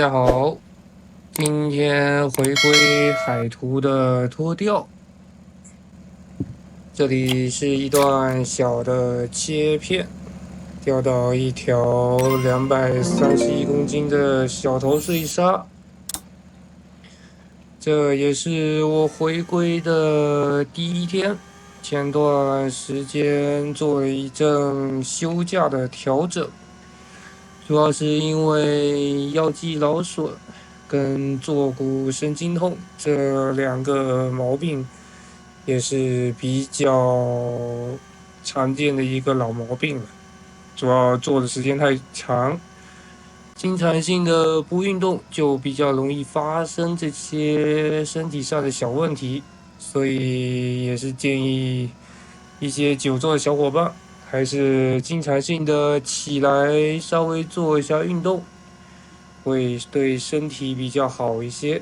家好，今天回归海图的脱钓，这里是一段小的切片，钓到一条231公斤的小头碎鲨，这也是我回归的第一天。前段时间做了一阵休假的调整，主要是因为腰肌劳损跟坐骨神经痛这两个毛病，也是比较常见的一个老毛病了。主要做的时间太长，经常性的不运动，就比较容易发生这些身体上的小问题，所以也是建议一些久坐的小伙伴，还是经常性的起来稍微做一下运动，会对身体比较好一些。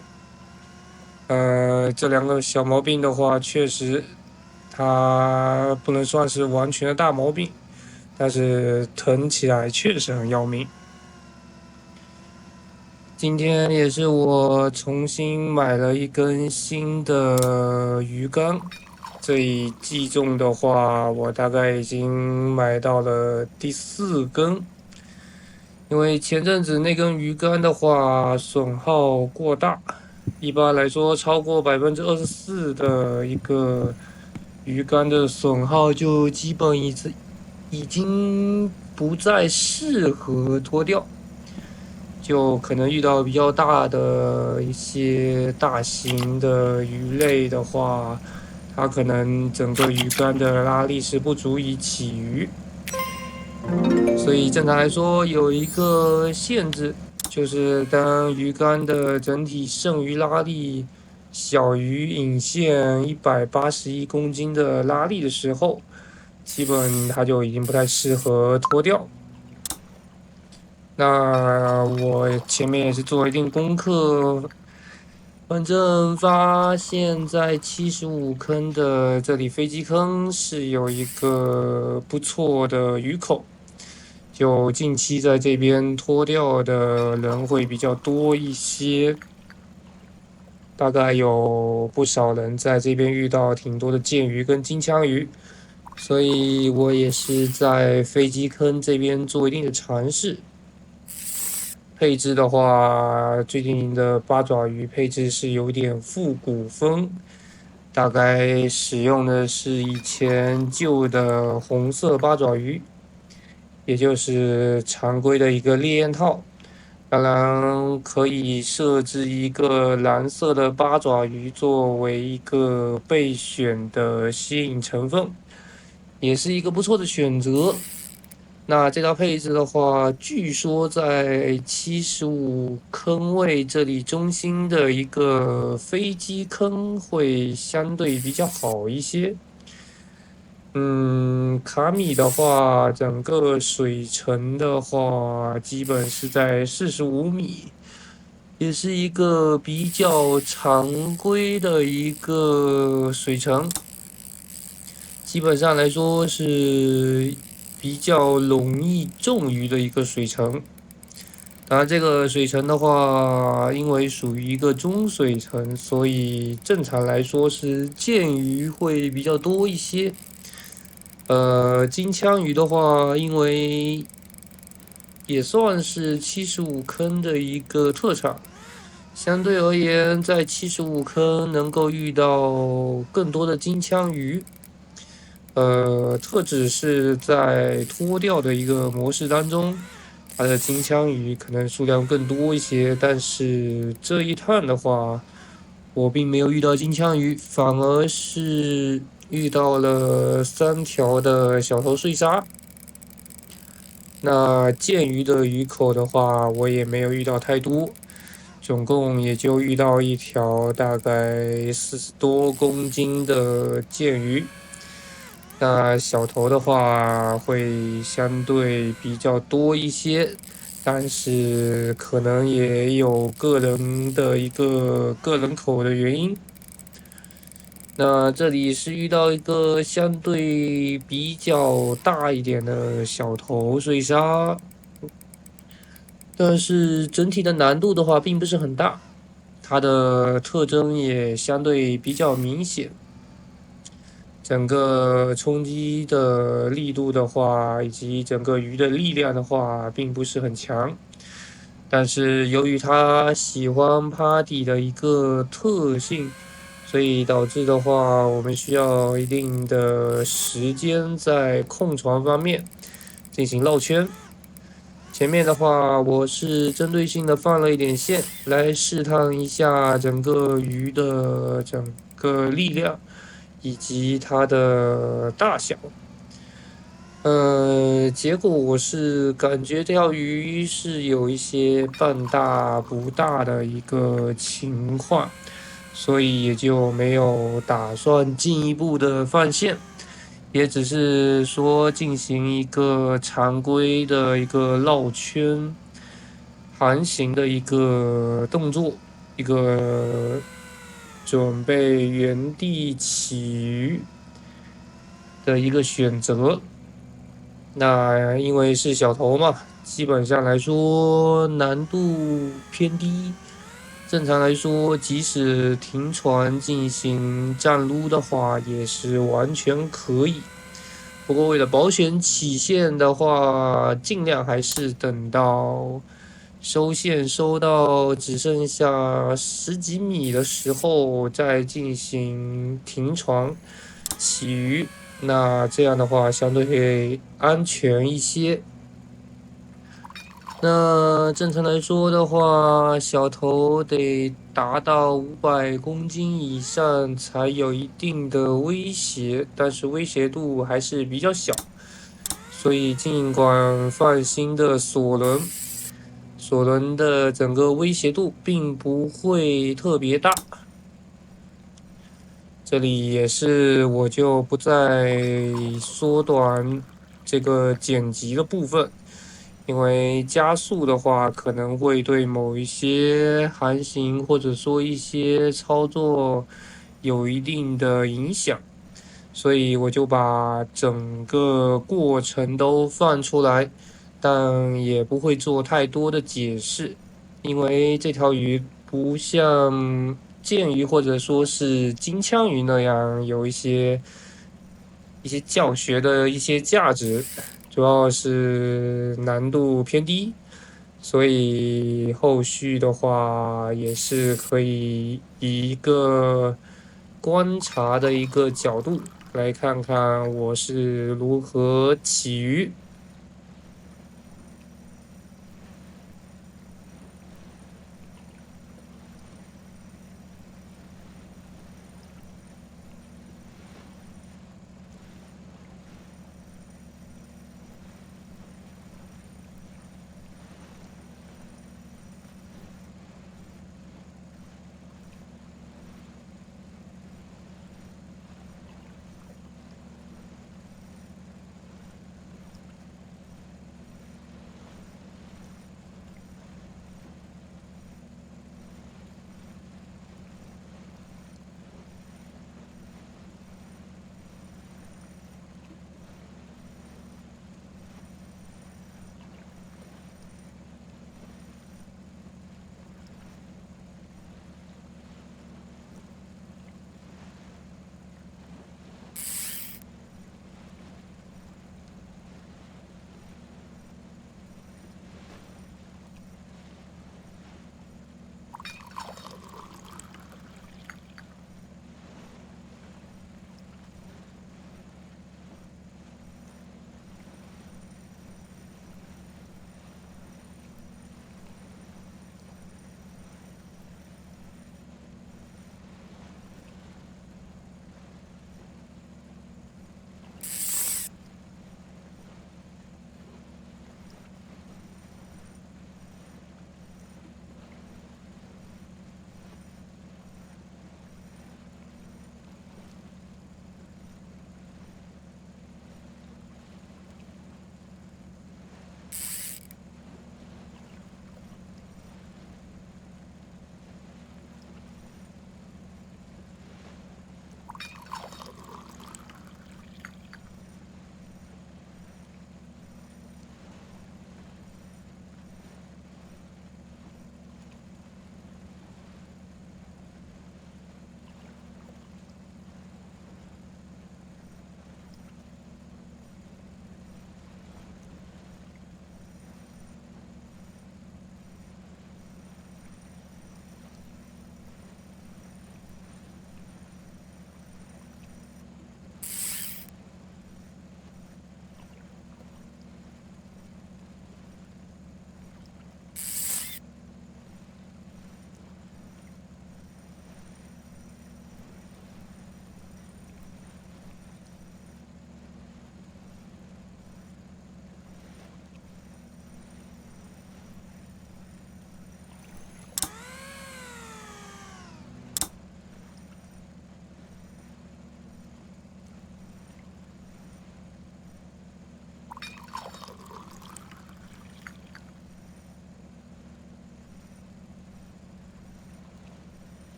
这两个小毛病的话，确实它不能算是完全的大毛病，但是疼起来确实很要命。今天也是我重新买了一根新的鱼竿，这一季中的话，我大概已经买到了第4根。因为前阵子那根鱼竿的话损耗过大，一般来说超过24%的一个鱼竿的损耗就基本已经不再适合脱钓。就可能遇到比较大的一些大型的鱼类的话，它可能整个鱼竿的拉力是不足以起鱼，所以正常来说有一个限制，就是当鱼竿的整体剩余拉力小于引线181公斤的拉力的时候，基本它就已经不太适合脱钓。那我前面也是做了一定功课，反正发现在75坑的这里飞机坑是有一个不错的鱼口，就近期在这边脱钓的人会比较多一些，大概有不少人在这边遇到挺多的剑鱼跟金枪鱼，所以我也是在飞机坑这边做一定的尝试。配置的话，最近的八爪鱼配置是有点复古风，大概使用的是以前旧的红色八爪鱼，也就是常规的一个烈焰套。当然可以设置一个蓝色的八爪鱼作为一个备选的吸引成分，也是一个不错的选择。那这套配置的话，据说在75坑位这里中心的一个飞机坑会相对比较好一些。卡米的话，整个水层的话，基本是在45米，也是一个比较常规的一个水层。基本上来说是比较容易中鱼的一个水层。当然，这个水层的话，因为属于一个中水层，所以正常来说是剑鱼会比较多一些。金枪鱼的话，因为也算是75坑的一个特产，相对而言，在75坑能够遇到更多的金枪鱼。特指是在脱钓的一个模式当中，它的金枪鱼可能数量更多一些，但是这一趟的话，我并没有遇到金枪鱼，反而是遇到了3条的小头碎鲨。那剑鱼的鱼口的话，我也没有遇到太多，总共也就遇到一条大概40多公斤的剑鱼。那小头的话会相对比较多一些，但是可能也有个人的一个个人口的原因。那这里是遇到一个相对比较大一点的小头碎鲨，但是整体的难度的话，并不是很大，它的特征也相对比较明显。整个冲击的力度的话，以及整个鱼的力量的话，并不是很强。但是由于它喜欢趴底的一个特性，所以导致的话，我们需要一定的时间在控船方面进行绕圈。前面的话，我是针对性的放了一点线，来试探一下整个鱼的整个力量以及它的大小。结果我是感觉这条鱼是有一些半大不大的一个情况，所以也就没有打算进一步的放线，也只是说进行一个常规的一个绕圈航行的一个动作，一个准备原地起鱼的一个选择。那因为是小头嘛，基本上来说难度偏低。正常来说，即使停船进行站撸的话，也是完全可以。不过为了保险起见的话，尽量还是等到收线收到只剩下十几米的时候再进行停船起鱼。那这样的话，相对会安全一些。那正常来说的话，小头得达到500公斤以上才有一定的威胁，但是威胁度还是比较小。所以尽管放心的索伦的整个威胁度并不会特别大。这里也是我就不再缩短这个剪辑的部分，因为加速的话可能会对某一些航行或者说一些操作有一定的影响，所以我就把整个过程都放出来，但也不会做太多的解释，因为这条鱼不像剑鱼或者说是金枪鱼那样有一些教学的一些价值，主要是难度偏低，所以后续的话也是可以以一个观察的一个角度来看看我是如何起鱼。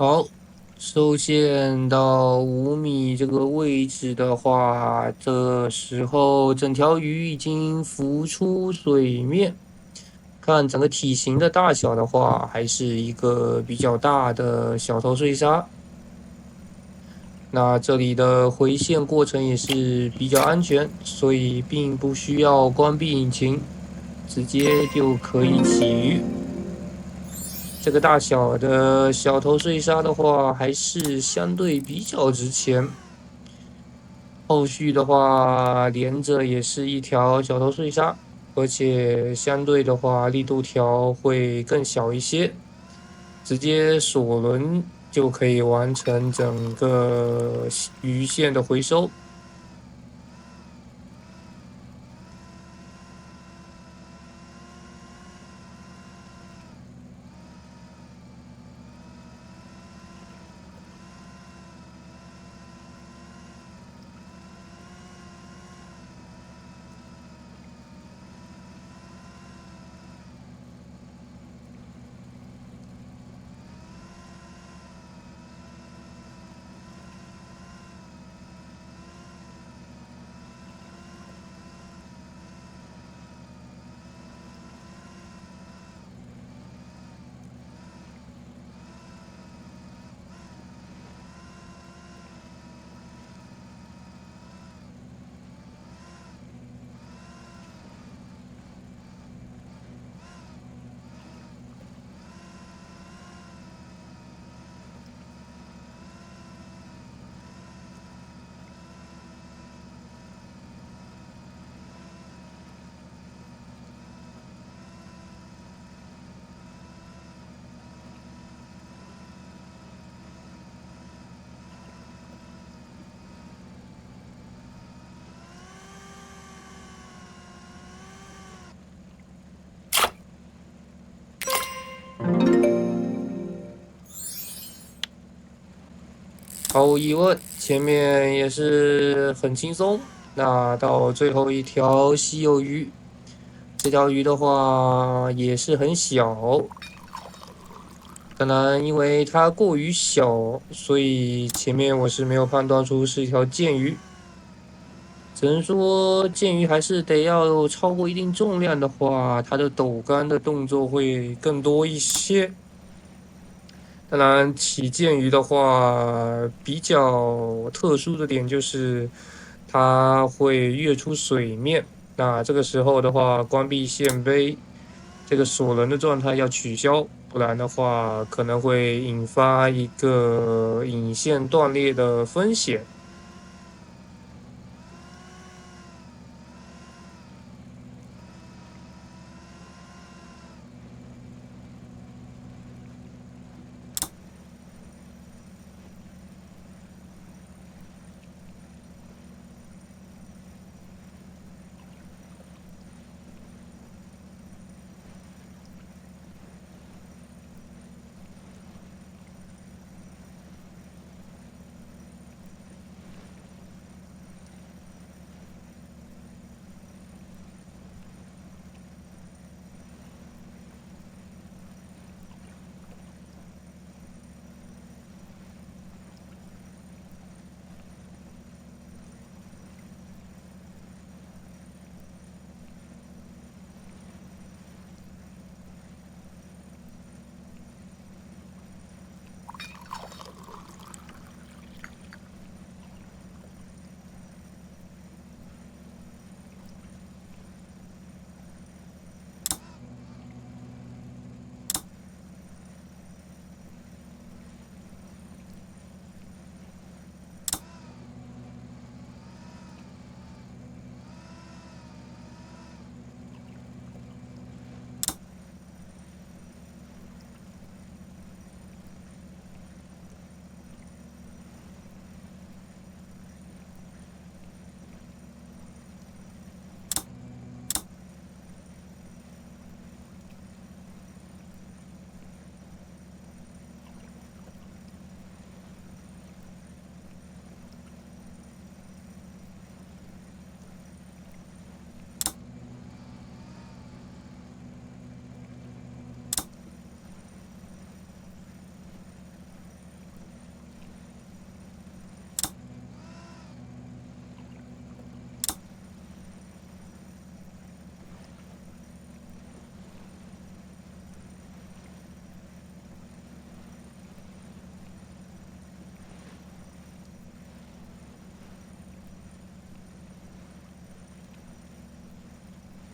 好，收线到5米这个位置的话，这时候整条鱼已经浮出水面。看整个体型的大小的话，还是一个比较大的小头碎鲨。那这里的回线过程也是比较安全，所以并不需要关闭引擎，直接就可以起鱼。这个大小的小头碎鲨的话，还是相对比较值钱。后续的话，连着也是一条小头碎鲨，而且相对的话，力度条会更小一些，直接锁轮就可以完成整个鱼线的回收。毫无疑问，前面也是很轻松。那到最后一条稀有鱼，这条鱼的话也是很小，当然因为它过于小，所以前面我是没有判断出是一条剑鱼。只能说剑鱼还是得要超过一定重量的话，它的抖竿的动作会更多一些。当然，起剑鱼的话，比较特殊的点就是它会跃出水面。那这个时候的话，关闭线杯，这个锁轮的状态要取消，不然的话可能会引发一个引线断裂的风险。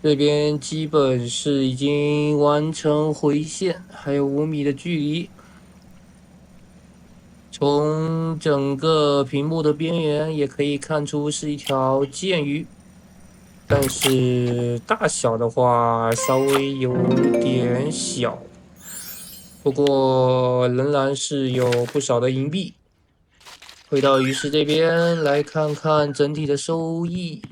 这边基本是已经完成回线，还有5米的距离。从整个屏幕的边缘也可以看出是一条剑鱼，但是大小的话稍微有点小，不过仍然是有不少的银币。回到鱼市这边来看看整体的收益。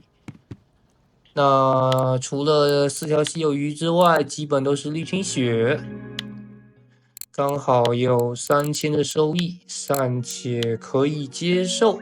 那除了4条稀有鱼之外，基本都是绿青血，刚好有3000的收益，暂且可以接受。